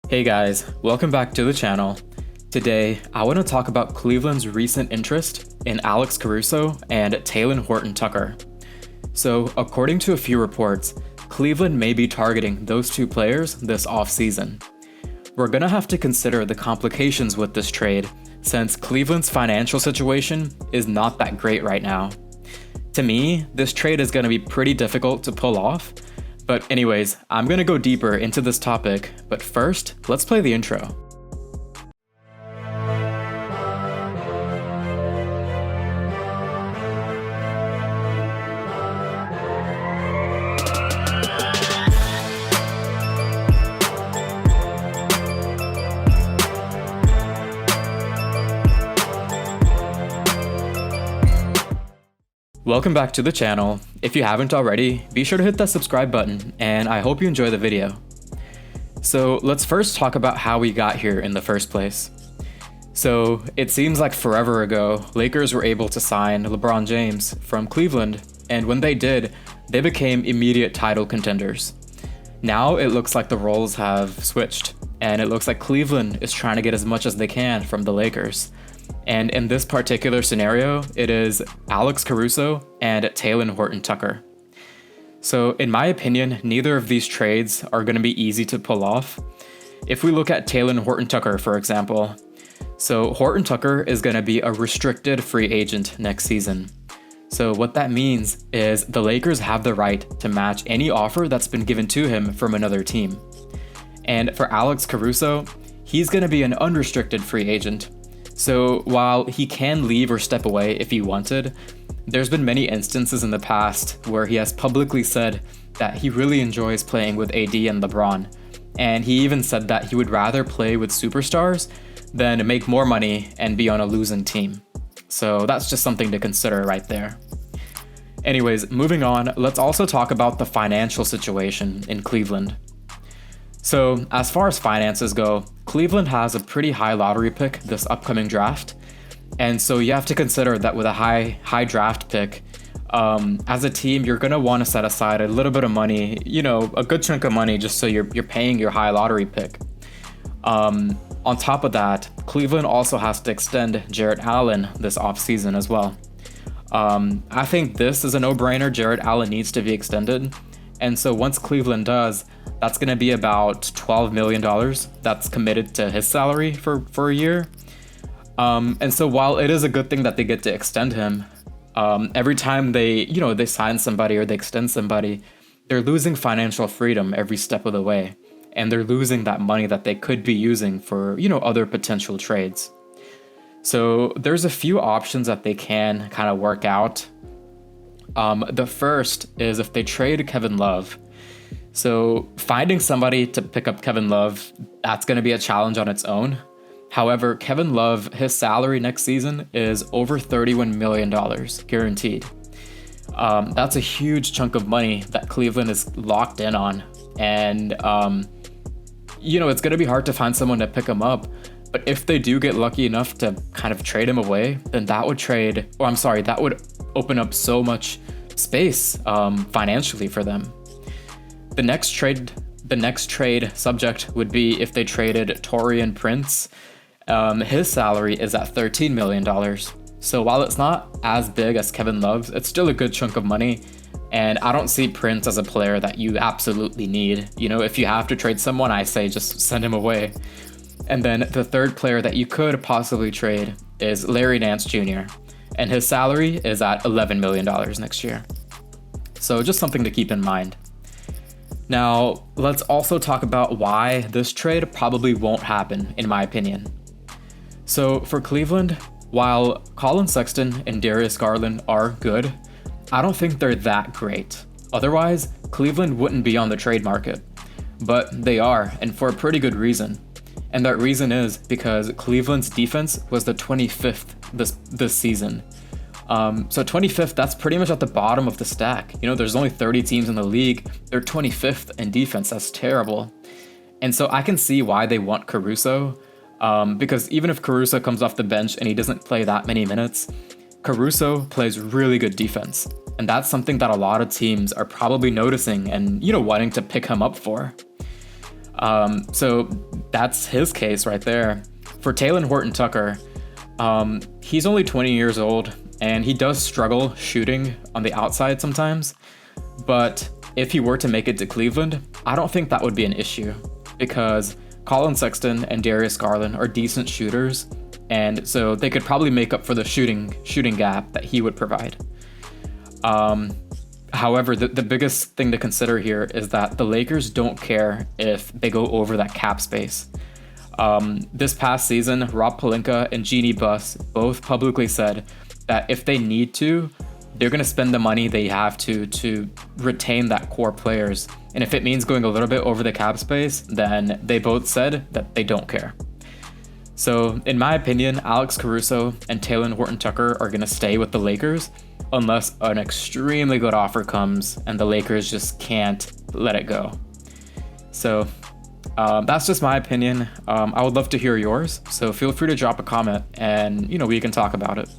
Hey guys, welcome back to the channel. Today, I want to talk about Cleveland's recent interest in Alex Caruso and Talen Horton Tucker. So, according to a few reports, Cleveland may be targeting those two players this offseason. We're gonna have to consider the complications with this trade, since Cleveland's financial situation is not that great right now. To me, this trade is gonna be pretty difficult to pull off. But anyways, I'm gonna go deeper into this topic, but first, let's play the intro. Welcome back to the channel. If you haven't already, be sure to hit that subscribe button, and I hope you enjoy the video. So let's first talk about how we got here in the first place. So it seems like forever ago, Lakers were able to sign LeBron James from Cleveland, and when they did, they became immediate title contenders. Now it looks like the roles have switched, and it looks like Cleveland is trying to get as much as they can from the Lakers. And in this particular scenario, it is Alex Caruso and Talen Horton Tucker. So in my opinion, neither of these trades are going to be easy to pull off. If we look at Talen Horton Tucker, for example, so Horton Tucker is going to be a restricted free agent next season. So what that means is the Lakers have the right to match any offer that's been given to him from another team. And for Alex Caruso, he's going to be an unrestricted free agent. So while he can leave or step away if he wanted, there's been many instances in the past where he has publicly said that he really enjoys playing with AD and LeBron. And he even said that he would rather play with superstars than make more money and be on a losing team. So that's just something to consider right there. Anyways, moving on, let's also talk about the financial situation in Cleveland. So as far as finances go, Cleveland has a pretty high lottery pick this upcoming draft. And so you have to consider that with a high draft pick, as a team, you're going to want to set aside a little bit of money, a good chunk of money, just so you're paying your high lottery pick. On top of that, Cleveland also has to extend Jarrett Allen this offseason as well. I think this is a no-brainer. Jarrett Allen needs to be extended. And so once Cleveland does, that's going to be about $12 million that's committed to his salary for a year. And so while it is a good thing that they get to extend him, every time they sign somebody or they extend somebody, they're losing financial freedom every step of the way. And they're losing that money that they could be using for, other potential trades. So there's a few options that they can kind of work out. The first is if they trade Kevin Love. So finding somebody to pick up Kevin Love, that's going to be a challenge on its own. However, Kevin Love, his salary next season is over $31 million guaranteed. That's a huge chunk of money that Cleveland is locked in on. And, it's going to be hard to find someone to pick him up. But if they do get lucky enough to kind of trade him away, then that would open up so much space financially for them. The next trade subject would be if they traded Taurean Prince. His salary is at $13 million. So while it's not as big as Kevin Love's, it's still a good chunk of money. And I don't see Prince as a player that you absolutely need. If you have to trade someone, I say just send him away. And then the third player that you could possibly trade is Larry Nance Jr. And his salary is at $11 million next year. So just something to keep in mind. Now, let's also talk about why this trade probably won't happen, in my opinion. So for Cleveland, while Colin Sexton and Darius Garland are good, I don't think they're that great. Otherwise, Cleveland wouldn't be on the trade market. But they are, and for a pretty good reason. And that reason is because Cleveland's defense was the 25th this season. So 25th, that's pretty much at the bottom of the stack. There's only 30 teams in the league. They're 25th in defense. That's terrible. And so I can see why they want Caruso, because even if Caruso comes off the bench and he doesn't play that many minutes, Caruso plays really good defense. And that's something that a lot of teams are probably noticing and, wanting to pick him up for. So that's his case right there. For Talen Horton Tucker, he's only 20 years old and he does struggle shooting on the outside sometimes. But if he were to make it to Cleveland, I don't think that would be an issue because Colin Sexton and Darius Garland are decent shooters. And so they could probably make up for the shooting gap that he would provide. However, the biggest thing to consider here is that the Lakers don't care if they go over that cap space. This past season, Rob Pelinka and Jeannie Buss both publicly said that if they need to, they're going to spend the money they have to retain that core players. And if it means going a little bit over the cap space, then they both said that they don't care. So in my opinion, Alex Caruso and Talen Horton Tucker are going to stay with the Lakers unless an extremely good offer comes and the Lakers just can't let it go. So that's just my opinion. I would love to hear yours, so feel free to drop a comment and we can talk about it.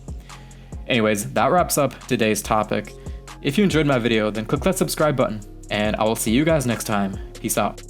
Anyways, that wraps up today's topic. If you enjoyed my video, then click that subscribe button and I will see you guys next time. Peace out.